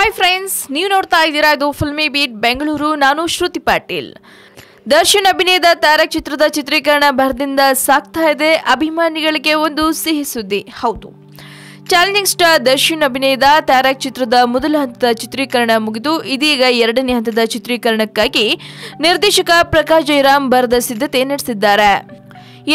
Hi friends, ನೀವು ನೋಡ್ತಾ ಇದ್ದೀರಾ ಇದು ಫಿಲ್ಮಿ ಬೀಟ್ ಬೆಂಗಳೂರು. ನಾನು ಶ್ರುತಿ ಪಾಟೀಲ್. ದರ್ಶನ್ ಅಭಿನಯದ ತಾರಕ್ ಚಿತ್ರದ ಚಿತ್ರೀಕರಣ ಭರದಿಂದ ಸಾಗ್ತಾ ಇದೆ. ಅಭಿಮಾನಿಗಳಿಗೆ ಒಂದು ಸಿಹಿ ಸುದ್ದಿ. ಹೌದು, ಚಾಲೆಂಜಿಂಗ್ ಸ್ಟಾರ್ ದರ್ಶನ್ ಅಭಿನಯದ ತಾರಕ್ ಚಿತ್ರದ ಮೊದಲ ಹಂತದ ಚಿತ್ರೀಕರಣ ಮುಗಿದು ಇದೀಗ ಎರಡನೇ ಹಂತದ ಚಿತ್ರೀಕರಣಕ್ಕಾಗಿ ನಿರ್ದೇಶಕ ಪ್ರಕಾಶ್ ಜಯರಾಮ್ ಭರದ ಸಿದ್ಧತೆ ನಡೆಸಿದ್ದಾರೆ.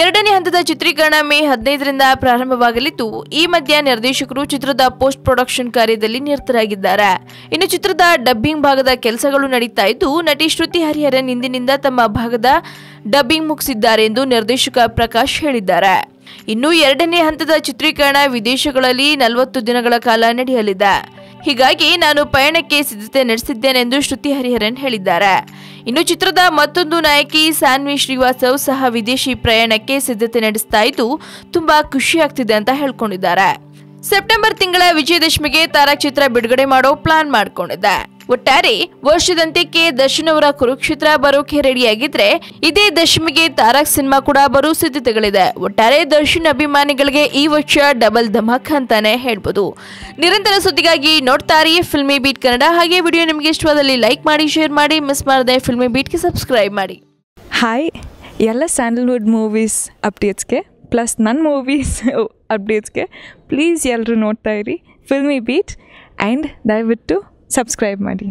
ಎರಡನೇ ಹಂತದ ಚಿತ್ರೀಕರಣ ಮೇ 15ರಿಂದ ಪ್ರಾರಂಭವಾಗಲಿದ್ದು, ಈ ಮಧ್ಯೆ ನಿರ್ದೇಶಕರು ಚಿತ್ರದ ಪೋಸ್ಟ್ ಪ್ರೊಡಕ್ಷನ್ ಕಾರ್ಯದಲ್ಲಿ ನಿರತರಾಗಿದ್ದಾರೆ. ಇನ್ನು ಚಿತ್ರದ ಡಬ್ಬಿಂಗ್ ಭಾಗದ ಕೆಲಸಗಳು ನಡೀತಾ ಇದ್ದು, ನಟಿ ಶ್ರುತಿ ಹರಿಹರನ್ ಇಂದಿನಿಂದ ತಮ್ಮ ಭಾಗದ ಡಬ್ಬಿಂಗ್ ಮುಗಿಸಿದ್ದಾರೆ ಎಂದು ನಿರ್ದೇಶಕ ಪ್ರಕಾಶ್ ಹೇಳಿದ್ದಾರೆ. ಇನ್ನು ಎರಡನೇ ಹಂತದ ಚಿತ್ರೀಕರಣ ವಿದೇಶಗಳಲ್ಲಿ 40 ದಿನಗಳ ಕಾಲ ನಡೆಯಲಿದೆ. ಹೀಗಾಗಿ ನಾನು ಪಯಣಕ್ಕೆ ಸಿದ್ಧತೆ ನಡೆಸಿದ್ದೇನೆ ಎಂದು ಶ್ರುತಿ ಹರಿಹರನ್ ಹೇಳಿದ್ದಾರೆ. ಇನ್ನು ಚಿತ್ರದ ಮತ್ತೊಂದು ನಾಯಕಿ ಸಾನ್ವಿ ಶ್ರೀವಾಸ್ತವ್ ಸಹ ವಿದೇಶಿ ಪ್ರಯಾಣಕ್ಕೆ ಸಿದ್ಧತೆ ನಡೆಸ್ತಾ ಇದ್ದು, ತುಂಬಾ ಖುಷಿಯಾಗ್ತಿದೆ ಅಂತ ಹೇಳ್ಕೊಂಡಿದ್ದಾರೆ. ಸೆಪ್ಟೆಂಬರ್ ತಿಂಗಳ ವಿಜಯದಶಮಿಗೆ ತಾರಕ್ ಚಿತ್ರ ಬಿಡುಗಡೆ ಮಾಡೋ ಪ್ಲಾನ್ ಮಾಡ್ಕೊಂಡಿದೆ. ಒಟ್ಟಾರೆ ವರ್ಷದಂತ್ಯಕ್ಕೆ ದರ್ಶನ್ ಅವರ ಕುರುಕ್ಷೇತ್ರ ಬರೋಕೆ ರೆಡಿಯಾಗಿದ್ರೆ, ಇದೇ ದಶಮಿಗೆ ತಾರಕ್ ಸಿನಿಮಾ ಕೂಡ ಬರೋ ಸಿದ್ಧತೆಗಳಿದೆ. ಒಟ್ಟಾರೆ ದರ್ಶನ್ ಅಭಿಮಾನಿಗಳಿಗೆ ಈ ವರ್ಷ ಡಬಲ್ ಧಮಾಕ್ ಅಂತಾನೆ ಹೇಳ್ಬೋದು. ನಿರಂತರ ಸುದ್ದಿಗಾಗಿ ನೋಡ್ತಾ ಇರಿ ಫಿಲ್ಮಿ ಬೀಟ್ ಕನ್ನಡ. ಹಾಗೆ ವಿಡಿಯೋ ನಿಮಗೆ ಇಷ್ಟವಾದಲ್ಲಿ ಲೈಕ್ ಮಾಡಿ, ಶೇರ್ ಮಾಡಿ, ಮಿಸ್ ಮಾಡದೆ ಫಿಲ್ಮಿ ಬೀಟ್ಗೆ ಸಬ್ಸ್ಕ್ರೈಬ್ ಮಾಡಿ. ಹಾಯ್, ಎಲ್ಲ ಸ್ಯಾಂಡಲ್ವುಡ್ ಮೂವೀಸ್ ಅಪ್ಡೇಟ್ಸ್ಗೆ ಪ್ಲಸ್ ನನ್ನ ಮೂವೀಸ್ ಅಪ್ಡೇಟ್ಸ್ಗೆ ಪ್ಲೀಸ್ ಎಲ್ಲರೂ ನೋಡ್ತಾ ಇರಿ ಫಿಲ್ಮಿ ಬೀಟ್ ಆ್ಯಂಡ್ ದಯವಿಟ್ಟು ಸಬ್ಸ್ಕ್ರೈಬ್ ಮಾಡಿ.